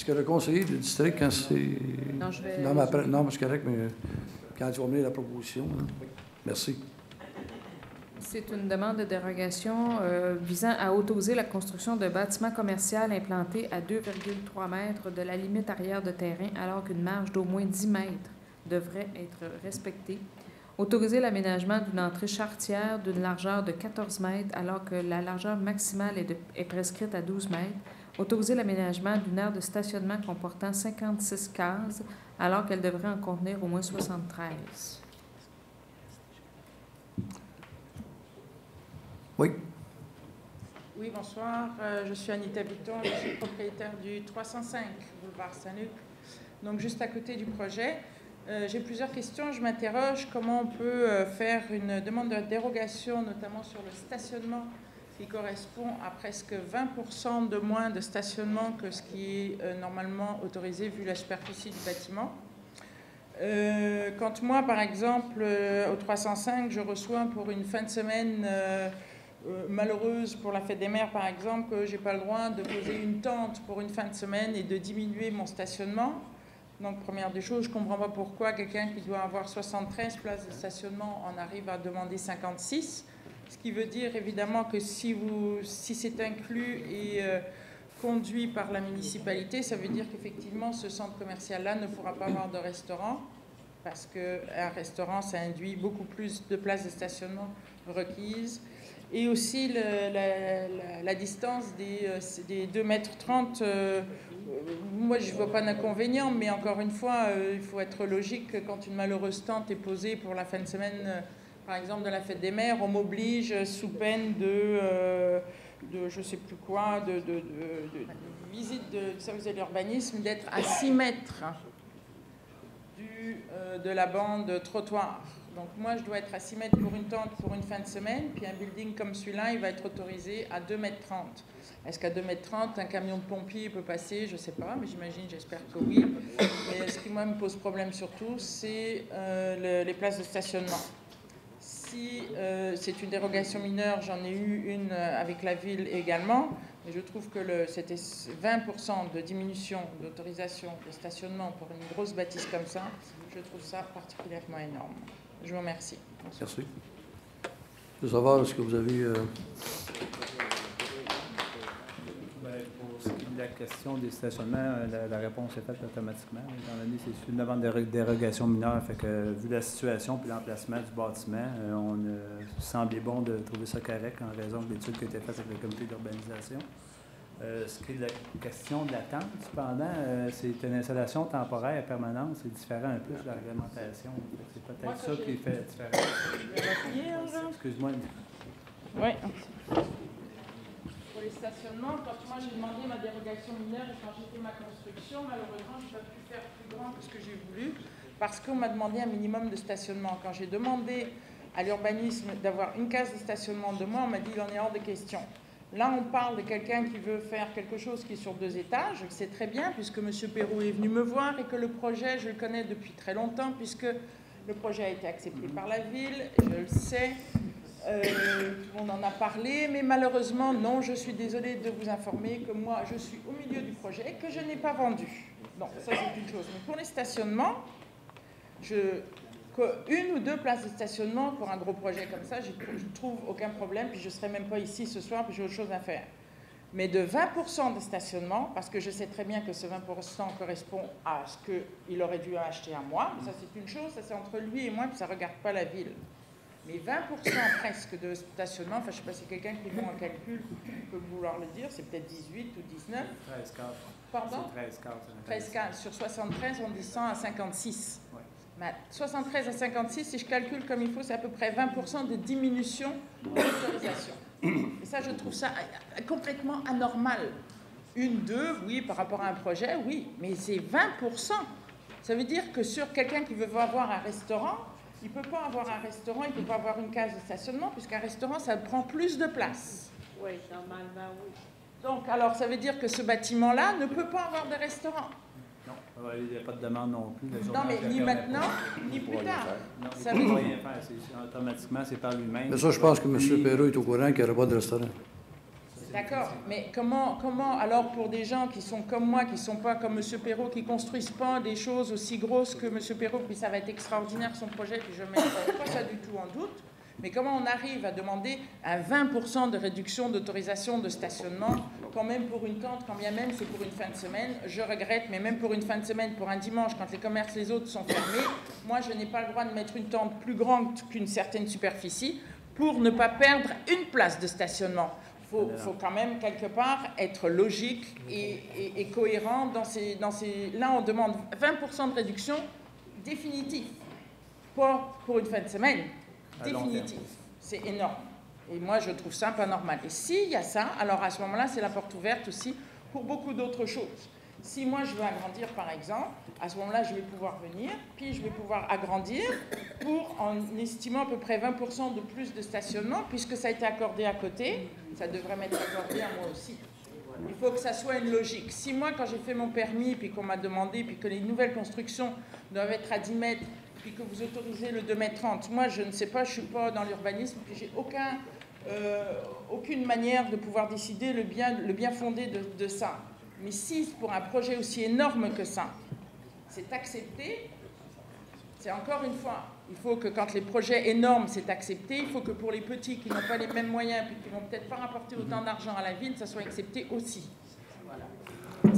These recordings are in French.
que le conseiller du district, quand c'est... Non, je vais... Non, mais c'est correct, mais quand tu vas mener la proposition, hein. Merci. C'est une demande de dérogation visant à autoriser la construction de bâtiments commerciaux implantés à 2,3 mètres de la limite arrière de terrain, alors qu'une marge d'au moins 10 mètres devrait être respectée. Autoriser l'aménagement d'une entrée charretière d'une largeur de 14 mètres, alors que la largeur maximale est prescrite à 12 mètres. Autoriser l'aménagement d'une aire de stationnement comportant 56 cases, alors qu'elle devrait en contenir au moins 73. Oui. Oui, bonsoir. Je suis Anita Bitton, je suis propriétaire du 305 boulevard Saint-Luc, donc juste à côté du projet. J'ai plusieurs questions. Je m'interroge comment on peut faire une demande de dérogation, notamment sur le stationnement, qui correspond à presque 20% de moins de stationnement que ce qui est normalement autorisé vu la superficie du bâtiment. Quand moi, par exemple, au 305, je reçois pour une fin de semaine malheureuse pour la fête des mères, par exemple, que je n'ai pas le droit de poser une tente pour une fin de semaine et de diminuer mon stationnement. Donc, première des choses, je ne comprends pas pourquoi quelqu'un qui doit avoir 73 places de stationnement en arrive à demander 56. Ce qui veut dire évidemment que si c'est inclus et conduit par la municipalité, ça veut dire qu'effectivement ce centre commercial-là ne pourra pas avoir de restaurant, parce qu'un restaurant, ça induit beaucoup plus de places de stationnement requises. Et aussi la distance des 2,30 m, moi je ne vois pas d'inconvénient, mais encore une fois, il faut être logique. Quand une malheureuse tente est posée pour la fin de semaine, par exemple de la fête des mères, on m'oblige sous peine de je ne sais plus quoi, de visite du service de l'urbanisme, d'être à 6 mètres de la bande trottoir. Donc moi, je dois être à 6 mètres pour une tente pour une fin de semaine, puis un building comme celui-là, il va être autorisé à 2,30 m. Est-ce qu'à 2,30 m, un camion de pompier peut passer? Je ne sais pas, mais j'imagine, j'espère que oui. Mais ce qui, moi, me pose problème surtout, c'est les places de stationnement. Si c'est une dérogation mineure, j'en ai eu une avec la ville également, mais je trouve que c'était 20% de diminution d'autorisation de stationnement pour une grosse bâtisse comme ça, je trouve ça particulièrement énorme. Je vous remercie. Merci. Je veux savoir, est-ce que vous avez... Pour ce qui est de la question des stationnements, la réponse est faite automatiquement. Étant donné que c'est une demande de dérogation mineure, fait que, vu la situation et l'emplacement du bâtiment, on semblait bon de trouver ça correct en raison de l'étude qui a été faite avec le comité d'urbanisation. Ce qui est la question de la tente, cependant, c'est une installation temporaire permanente, c'est différent un peu de la réglementation. C'est peut-être ça qui fait la différence. Excuse-moi. Oui. Pour les stationnements, quand moi j'ai demandé ma dérogation mineure et quand j'ai fait ma construction, malheureusement, je n'ai pas pu faire plus grand que ce que j'ai voulu parce qu'on m'a demandé un minimum de stationnement. Quand j'ai demandé à l'urbanisme d'avoir une case de stationnement de moi, on m'a dit qu'il en est hors de question. Là, on parle de quelqu'un qui veut faire quelque chose qui est sur 2 étages. C'est très bien, puisque M. Perrault est venu me voir et que le projet, je le connais depuis très longtemps, puisque le projet a été accepté par la ville, je le sais, tout le monde en a parlé, mais malheureusement, non, je suis désolée de vous informer que moi, je suis au milieu du projet et que je n'ai pas vendu. Donc, ça, c'est une chose. Mais pour les stationnements, une ou 2 places de stationnement pour un gros projet comme ça, je ne trouve aucun problème, puis je ne serai même pas ici ce soir, puis j'ai autre chose à faire. Mais de 20% de stationnement, parce que je sais très bien que ce 20% correspond à ce qu'il aurait dû acheter à moi, ça c'est une chose, ça c'est entre lui et moi, puis ça ne regarde pas la ville. Mais 20% presque de stationnement, enfin je ne sais pas si quelqu'un qui fait un calcul peut vouloir le dire, c'est peut-être 18 ou 19. 13 cases. Pardon? 13 cases. 13 cases. Sur 73, on descend à 56. Ouais. 73 à 56, si je calcule comme il faut, c'est à peu près 20% de diminution d'autorisation. Et ça, je trouve ça complètement anormal. Une, 2, oui, par rapport à un projet, oui, mais c'est 20%. Ça veut dire que sur quelqu'un qui veut avoir un restaurant, il ne peut pas avoir un restaurant, il ne peut pas avoir une case de stationnement, puisqu'un restaurant, ça prend plus de place. Oui, normalement, oui. Donc, alors, ça veut dire que ce bâtiment-là ne peut pas avoir de restaurant. Non, il n'y a pas de demande non plus. Non, mais ni maintenant, ni plus tard. Non, Ça il ne veut peut dire... rien faire. Automatiquement, c'est par lui-même. Mais ça, je pense que M. Perrault est au courant qu'il n'y aura pas de restaurant. D'accord, mais comment, alors pour des gens qui sont comme moi, qui ne sont pas comme M. Perrault, qui ne construisent pas des choses aussi grosses que M. Perrault, puis ça va être extraordinaire son projet, puis je ne mets pas ça du tout en doute, mais comment on arrive à demander à 20% de réduction d'autorisation de stationnement, quand même pour une tente, quand bien même c'est pour une fin de semaine, je regrette, mais même pour une fin de semaine, pour un dimanche, quand les commerces les autres sont fermés, moi je n'ai pas le droit de mettre une tente plus grande qu'une certaine superficie pour ne pas perdre une place de stationnement. Il faut quand même quelque part être logique et cohérent dans ces... Là, on demande 20% de réduction définitive, pas pour une fin de semaine. Définitive. C'est énorme. Et moi, je trouve ça pas normal. Et s'il y a ça, alors à ce moment-là, c'est la porte ouverte aussi pour beaucoup d'autres choses. Si moi, je veux agrandir, par exemple, à ce moment-là, je vais pouvoir venir, puis je vais pouvoir agrandir en estimant à peu près 20% de plus de stationnement, puisque ça a été accordé à côté, ça devrait m'être accordé à moi aussi. Il faut que ça soit une logique. Si moi, quand j'ai fait mon permis, puis qu'on m'a demandé, puis que les nouvelles constructions doivent être à 10 mètres, puis que vous autorisez le 2,30 m, moi, je ne sais pas, je ne suis pas dans l'urbanisme, puis j'ai aucune manière de pouvoir décider le bien fondé de ça. Mais si, pour un projet aussi énorme que ça, c'est accepté, c'est encore une fois, il faut que quand les projets énormes, c'est accepté, il faut que pour les petits qui n'ont pas les mêmes moyens, puis qui ne vont peut-être pas rapporter autant d'argent à la ville, ça soit accepté aussi.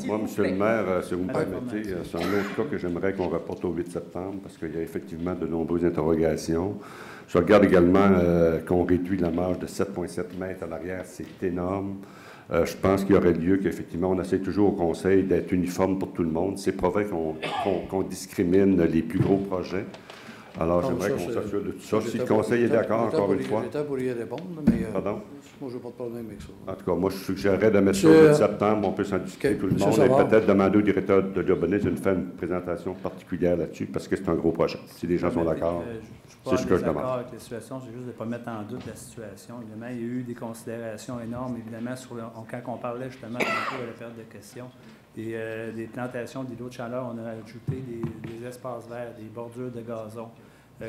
Moi, Monsieur le maire, si vous me permettez, c'est un autre cas que j'aimerais qu'on reporte au 8 septembre, parce qu'il y a effectivement de nombreuses interrogations. Je regarde également qu'on réduit la marge de 7,7 mètres à l'arrière, c'est énorme. Je pense qu'il y aurait lieu qu'effectivement, on essaie toujours au Conseil d'être uniforme pour tout le monde. C'est pas vrai qu'on discrimine les plus gros projets. Alors, j'aimerais qu'on s'assure de tout ça. Si le Conseil est d'accord, encore une fois. L'État pourrait y répondre, mais pardon? Moi, je n'ai pas de problème avec ça. En tout cas, moi, je suggérerais de mettre ça au 8 septembre. On peut s'en discuter tout le monde. Et peut-être demander au directeur de l'urbanisme de faire une présentation particulière là-dessus, parce que c'est un gros projet. Si les gens sont d'accord, c'est ce que je demande. Avec la situation, c'est juste de ne pas mettre en doute la situation. Évidemment, il y a eu des considérations énormes, évidemment, quand on parlait justement de la période de questions, des plantations d'îlots de chaleur, on a ajouté des espaces verts, des bordures de gazon.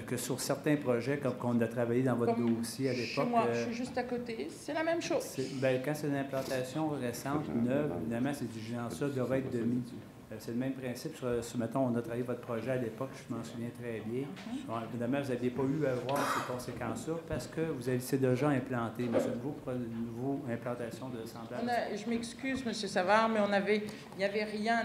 Que sur certains projets, comme on a travaillé dans votre dossier à l'époque... Chez moi, je suis juste à côté, c'est la même chose. Quand c'est une implantation récente, neuve, évidemment, c'est du géant ça, doit être demi. C'est le même principe. Mettons, on a travaillé votre projet à l'époque, je m'en souviens très bien. Bon, évidemment, vous n'aviez pas eu à voir ces conséquences-là parce que vous avez déjà implanté, mais c'est une nouveau implantation de semblable. Je m'excuse, M. Savard, mais il n'y avait rien.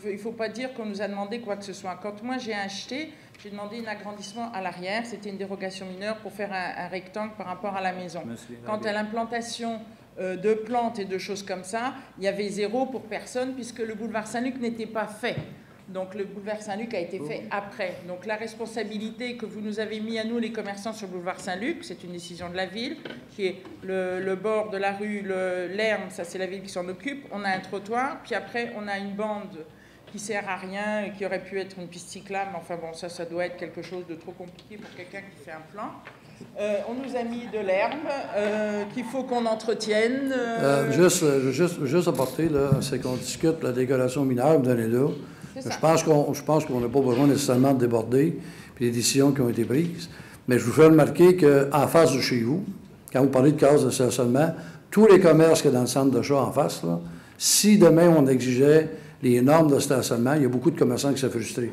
Il ne faut pas dire qu'on nous a demandé quoi que ce soit. Quand moi j'ai acheté, j'ai demandé un agrandissement à l'arrière. C'était une dérogation mineure pour faire un rectangle par rapport à la maison. Quant à l'implantation de plantes et de choses comme ça, il y avait 0 pour personne puisque le boulevard Saint-Luc n'était pas fait. Donc le boulevard Saint-Luc a été fait après. Donc la responsabilité que vous nous avez mis à nous, les commerçants, sur le boulevard Saint-Luc, c'est une décision de la ville, qui est le bord de la rue, l'herbe, ça c'est la ville qui s'en occupe. On a un trottoir, puis après on a une bande qui sert à rien et qui aurait pu être une piste cyclable. Enfin bon, ça doit être quelque chose de trop compliqué pour quelqu'un qui fait un plan. On nous a mis de l'herbe qu'il faut qu'on entretienne. Juste apporter, là, c'est qu'on discute la décoration mineure, vous donnez là. Je pense qu'on n'a pas besoin nécessairement de déborder, puis les décisions qui ont été prises. Mais je vous fais remarquer qu'en face de chez vous, quand vous parlez de cases de stationnement, tous les commerces qu'il y a dans le centre d'achat en face, là, si demain on exigeait les normes de stationnement, il y a beaucoup de commerçants qui sont frustrés.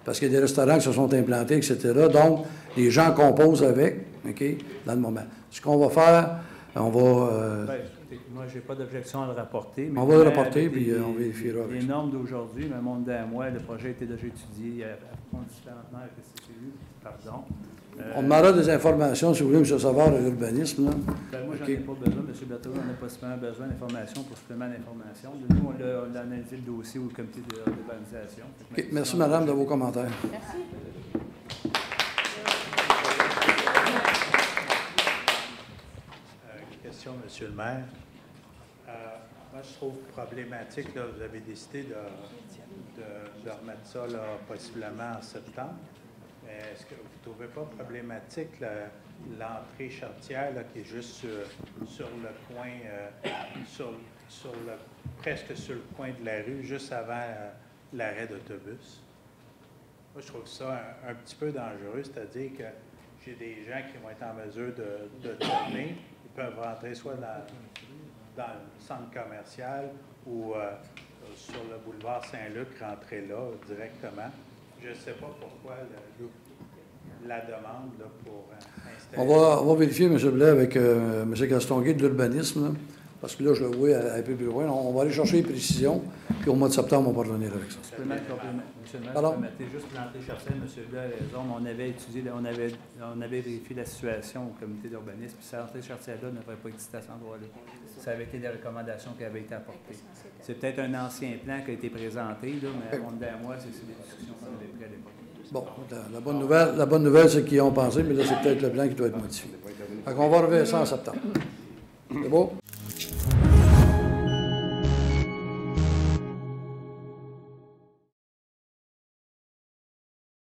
Parce qu'il y a des restaurants qui se sont implantés, etc. Donc, les gens composent avec, OK, dans le moment. Ce qu'on va faire, on va... moi, je n'ai pas d'objection à le rapporter. Mais on va le rapporter, puis on vérifiera avec les normes d'aujourd'hui, mais mon à moi, le projet a été déjà étudié différemment avec le CCU, pardon. On demandera des informations, si vous voulez, M. Savard, de l'urbanisme. Moi, j'en ai pas besoin. M. Berthaud, on n'a pas seulement besoin d'informations pour supplément d'informations. Nous, on a analysé le dossier au comité d'urbanisation. Okay. Merci, madame, de vos commentaires. Merci. Question, M. le maire. Moi, je trouve problématique, là, vous avez décidé de remettre ça là, possiblement en septembre. Est-ce que vous ne trouvez pas problématique l'entrée Charretière là, qui est juste sur le coin, presque sur le coin de la rue, juste avant l'arrêt d'autobus? Moi, je trouve ça un petit peu dangereux, c'est-à-dire que j'ai des gens qui vont être en mesure de tourner. Ils peuvent rentrer soit dans le centre commercial ou sur le boulevard Saint-Luc, rentrer là directement. Je ne sais pas pourquoi la demande là, pour installer... On va vérifier, M. Blais, avec M. Castonguay de l'urbanisme, là, parce que là, je le vois un peu plus loin. On va aller chercher les précisions, puis au mois de septembre, on va revenir avec ça. M. le maire, Pardon? juste pour l'entrée Chapsel, M. Blais a raison, on avait étudié, on avait vérifié la situation au comité d'urbanisme, puis cette entrée Chapsel-là n'aurait pas existé à cet endroit-là. Ça avait été des recommandations qui avaient été apportées. C'est peut-être un ancien plan qui a été présenté, là, mais on dit à moi, c'est des discussions qu'on avait prises à l'époque. Bon, la bonne nouvelle, c'est qu'ils ont pensé, mais là, c'est peut-être le plan qui doit être modifié. Donc, on va revenir ça en septembre. C'est beau?